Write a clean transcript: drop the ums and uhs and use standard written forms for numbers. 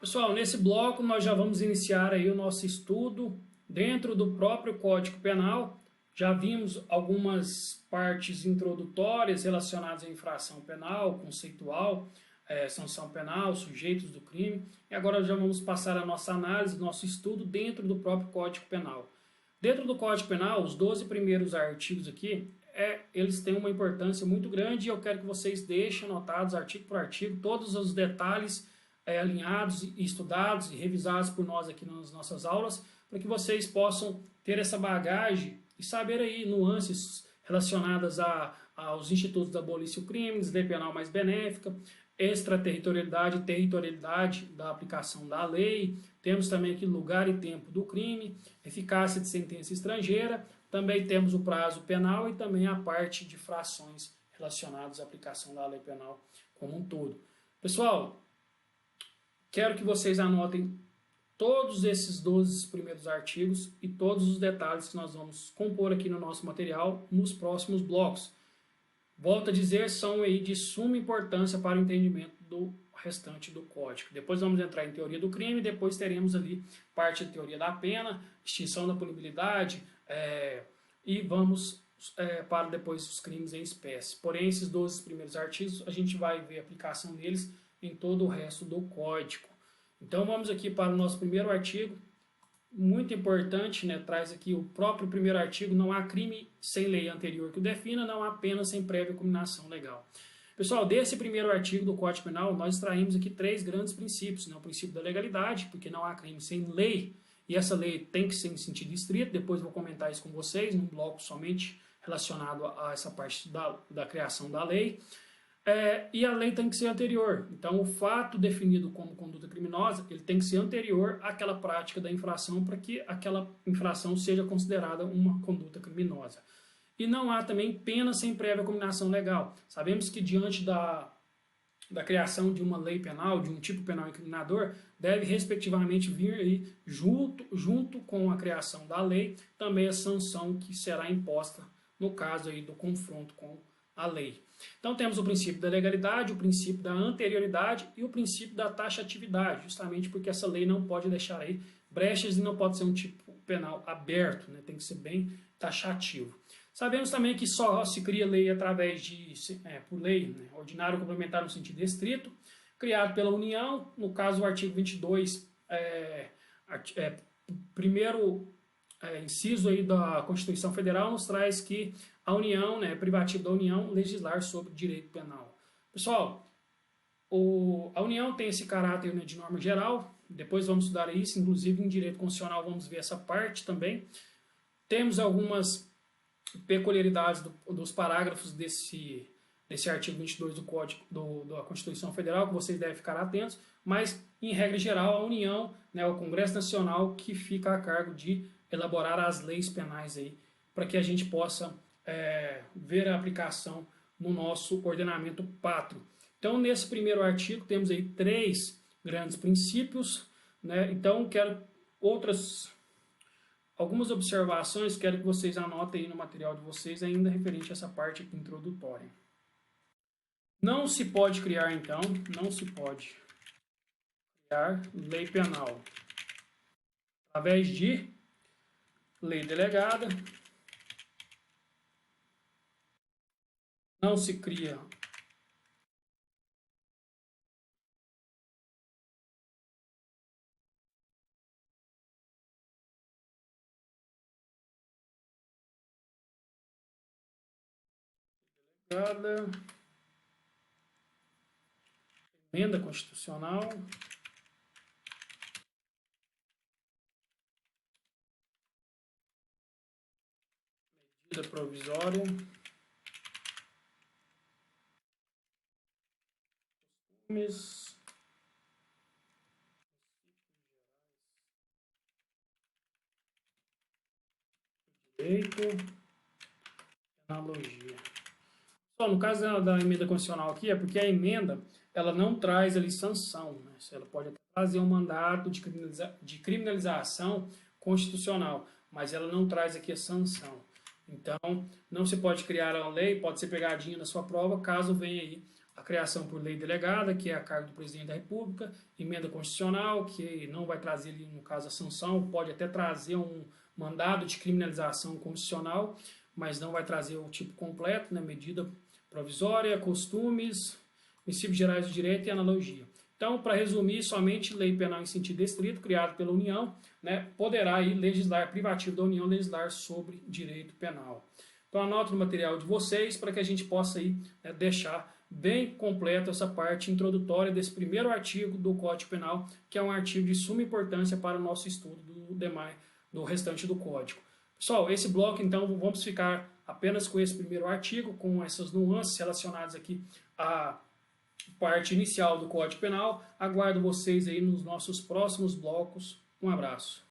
Pessoal, nesse bloco nós já vamos iniciar aí o nosso estudo dentro do próprio Código Penal. Já vimos algumas partes introdutórias relacionadas à infração penal, conceitual, sanção penal, sujeitos do crime. E agora já vamos passar a nossa análise, nosso estudo dentro do próprio Código Penal. Dentro do Código Penal, os 12 primeiros artigos aqui, eles têm uma importância muito grande e eu quero que vocês deixem anotados, artigo por artigo, todos os detalhes alinhados e estudados e revisados por nós aqui nas nossas aulas, para que vocês possam ter essa bagagem e saber aí nuances relacionadas aos institutos da abolição crimes, lei penal mais benéfica, extraterritorialidade e territorialidade da aplicação da lei. Temos também aqui lugar e tempo do crime, eficácia de sentença estrangeira, também temos o prazo penal e também a parte de frações relacionadas à aplicação da lei penal como um todo. Pessoal, quero que vocês anotem todos esses 12 primeiros artigos e todos os detalhes que nós vamos compor aqui no nosso material nos próximos blocos. Volto a dizer, são aí de suma importância para o entendimento do restante do código. Depois vamos entrar em teoria do crime, depois teremos ali parte de teoria da pena, extinção da punibilidade e vamos para depois os crimes em espécie. Porém, esses 12 primeiros artigos, a gente vai ver a aplicação deles em todo o resto do código. Então vamos aqui para o nosso primeiro artigo, muito importante, né? Traz aqui o próprio primeiro artigo: não há crime sem lei anterior que o defina, não há pena sem prévia cominação legal. Pessoal, desse primeiro artigo do Código Penal, nós extraímos aqui 3 grandes princípios, né? O princípio da legalidade, porque não há crime sem lei, e essa lei tem que ser em sentido estrito, depois vou comentar isso com vocês, num bloco somente relacionado a essa parte da criação da lei. E a lei tem que ser anterior. Então, o fato definido como conduta criminosa, ele tem que ser anterior àquela prática da infração para que aquela infração seja considerada uma conduta criminosa. E não há também pena sem prévia cominação legal. Sabemos que diante da criação de uma lei penal, de um tipo penal incriminador, deve respectivamente vir aí, junto com a criação da lei, também a sanção que será imposta no caso aí do confronto com a lei. Então temos o princípio da legalidade, o princípio da anterioridade e o princípio da taxatividade, justamente porque essa lei não pode deixar aí brechas e não pode ser um tipo penal aberto, né? Tem que ser bem taxativo. Sabemos também que só se cria lei através por lei, né? Ordinário ou complementar no sentido estrito, criado pela União, no caso o artigo 22, primeiro inciso aí da Constituição Federal nos traz que a União, né, é privativo da União legislar sobre direito penal. Pessoal, a União tem esse caráter, né, de norma geral, depois vamos estudar isso, inclusive em direito constitucional vamos ver essa parte também. Temos algumas peculiaridades dos parágrafos desse artigo 22 do Código da Constituição Federal, que vocês devem ficar atentos, mas, em regra geral, a União, né, o Congresso Nacional, que fica a cargo de elaborar as leis penais aí, para que a gente possa ver a aplicação no nosso ordenamento pátrio. Então, nesse primeiro artigo, temos aí 3 grandes princípios, né? Então, quero algumas observações, quero que vocês anotem aí no material de vocês, ainda referente a essa parte aqui introdutória. Não se pode criar, então, lei penal através de lei delegada. Não se cria emenda constitucional, medida provisória, direito, analogia. Só no caso da emenda constitucional aqui, é porque a emenda ela não traz ali sanção, né? Ela pode até trazer um mandato de criminalização constitucional, mas ela não traz aqui a sanção. Então, não se pode criar uma lei, pode ser pegadinha na sua prova, caso venha aí a criação por lei delegada, que é a cargo do presidente da República, emenda constitucional, que não vai trazer, no caso, a sanção, pode até trazer um mandado de criminalização constitucional, mas não vai trazer o tipo completo, né, medida provisória, costumes, princípios gerais do direito e analogia. Então, para resumir, somente lei penal em sentido estrito, criada pela União, né, poderá aí legislar, privativo da União, legislar sobre direito penal. Então, anote no material de vocês para que a gente possa aí, né, deixar bem completo essa parte introdutória desse primeiro artigo do Código Penal, que é um artigo de suma importância para o nosso estudo do restante do Código. Pessoal, esse bloco, então, vamos ficar apenas com esse primeiro artigo, com essas nuances relacionadas aqui à parte inicial do Código Penal. Aguardo vocês aí nos nossos próximos blocos. Um abraço.